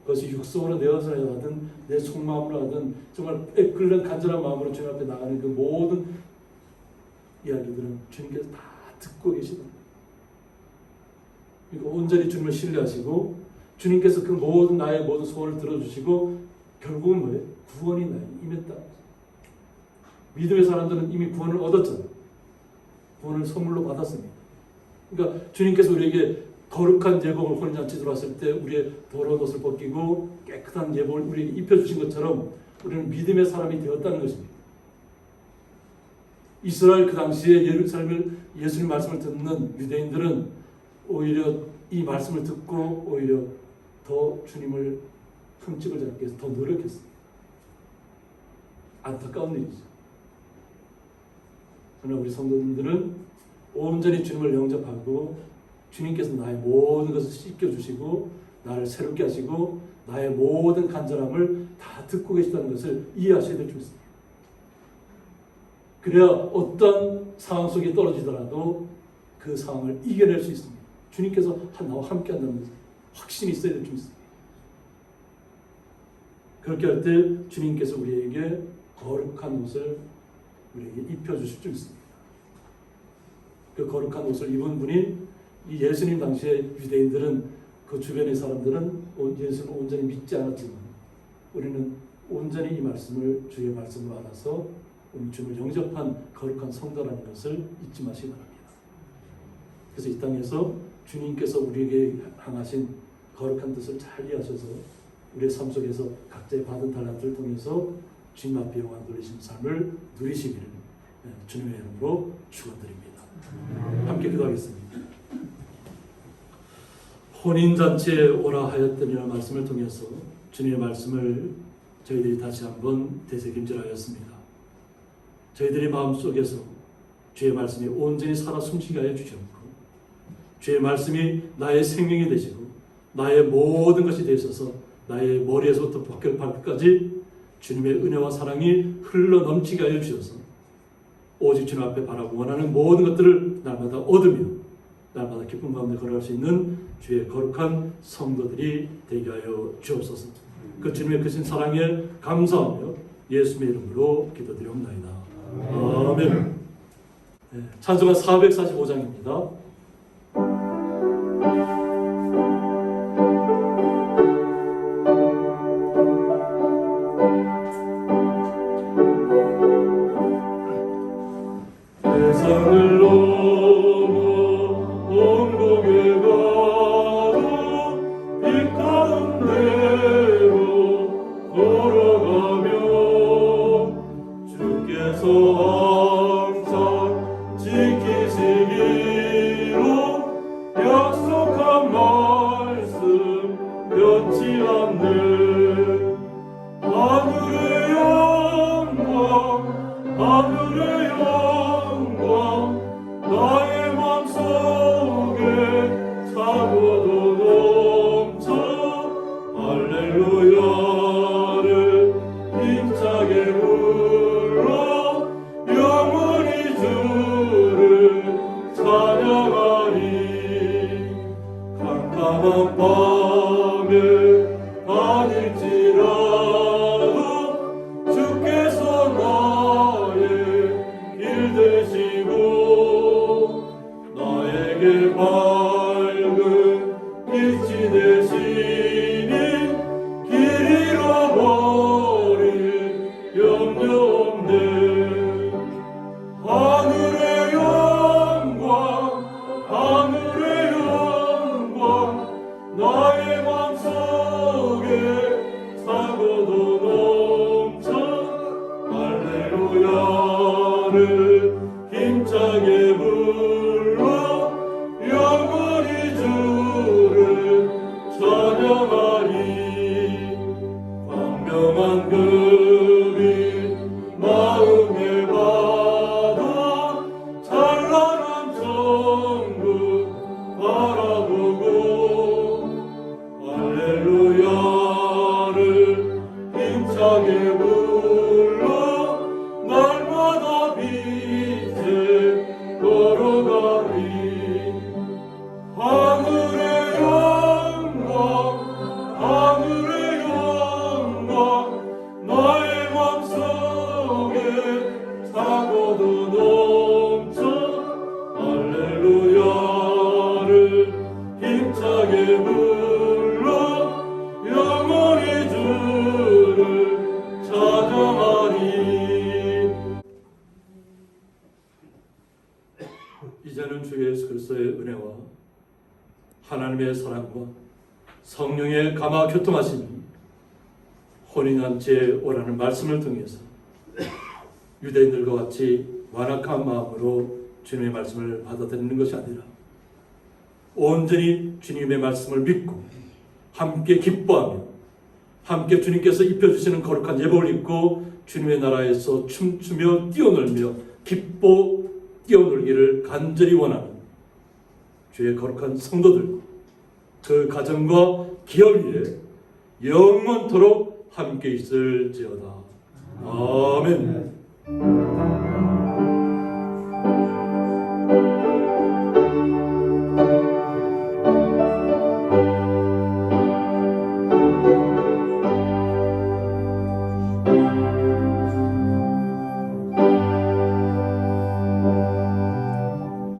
그것이 육성으로 내어서 하든 내 속마음으로 하든 정말 애끓는 간절한 마음으로 주님 앞에 나가는 그 모든 이야기들은 주님께서 다 듣고 계시다. 그러니까 온전히 주님을 신뢰하시고 주님께서 그 모든 나의 모든 소원을 들어주시고 결국은 뭐예요? 구원이 나에게 임했다. 믿음의 사람들은 이미 구원을 얻었잖아요. 구원을 선물로 받았습니다. 그러니까 주님께서 우리에게 거룩한 예복을 혼인잔치 들어왔을 때 우리의 더러운 옷을 벗기고 깨끗한 예복을 우리에게 입혀주신 것처럼 우리는 믿음의 사람이 되었다는 것입니다. 이스라엘 그 당시에 예수님 말씀을 듣는 유대인들은 오히려 이 말씀을 듣고 오히려 더 주님을 흠집을 잡기 위해서 더 노력했습니다. 안타까운 일이죠. 그러나 우리 성도님들은 온전히 주님을 영접하고 주님께서 나의 모든 것을 씻겨주시고 나를 새롭게 하시고 나의 모든 간절함을 다 듣고 계시다는 것을 이해하셔야 될 줄 믿습니다. 그래야 어떤 상황 속에 떨어지더라도 그 상황을 이겨낼 수 있습니다. 주님께서 나와 함께 한다는 확신이 있어야 될 줄 믿습니다. 그렇게 할 때 주님께서 우리에게 거룩한 옷을 우리에게 입혀주실 줄 믿습니다. 그 거룩한 옷을 입은 분이 이 예수님 당시에 유대인들은 그 주변의 사람들은 예수를 온전히 믿지 않았지만 우리는 온전히 이 말씀을 주의 말씀으로 알아서 우리 주님을 영접한 거룩한 성도라는 것을 잊지 마시기 바랍니다. 그래서 이 땅에서 주님께서 우리에게 향하신 거룩한 뜻을 잘 이해하셔서 우리의 삶 속에서 각자의 받은 달란트를 통해서 주님 앞에 영광 돌리신 삶을 누리시기를 주님의 이름으로 축원드립니다. 함께 기도하겠습니다. 혼인잔치에 오라 하였더니라는 말씀을 통해서 주님의 말씀을 저희들이 다시 한번 되새김질하였습니다. 저희들의 마음속에서 주의 말씀이 온전히 살아 숨쉬게 하여 주시옵고 주의 말씀이 나의 생명이 되시고 나의 모든 것이 되셔서 나의 머리에서부터 벗겨 발끝까지 주님의 은혜와 사랑이 흘러 넘치게 하여 주셔서 오직 주님 앞에 바라고 원하는 모든 것들을 날마다 얻으며 날마다 기쁨 가운데 걸어갈 수 있는 주의 거룩한 성도들이 되게 하여 주옵소서. 그 주님의 크신 사랑에 감사하며 예수님의 이름으로 기도드리옵나이다. 아멘. 네, 찬송가 445장입니다. 세상을 넘어 온곡에 가도 빛 가운데로 걸어가며 주께서 항상 지키시기로 약속한 힘차게 불러 영원히 주를 찬양하리. 광명한 그빛 마음에 받아 찬란한 천국 바라보고 할렐루야를 힘차게 불러 날마다 빛에 걸어가리. 하늘의 영광 하늘의 영광 나의 맘속에 사고도 넘쳐 할렐루야를 힘차게 불러 영원히 주를 찬양하리. 이제는 주 예수 그리스도의 은혜와 하나님의 사랑과 성령의 감화 교통하심이 혼인잔치에 오라는 말씀을 통해서 유대인들과 같이 완악한 마음으로 주님의 말씀을 받아들이는 것이 아니라 온전히 주님의 말씀을 믿고 함께 기뻐하며 함께 주님께서 입혀주시는 거룩한 예복을 입고 주님의 나라에서 춤추며 뛰어놀며 기뻐 뛰어놀기를 간절히 원하는 주의 거룩한 성도들과 그 가정과 기업 위에 영원토록 함께 있을지어다. 아멘.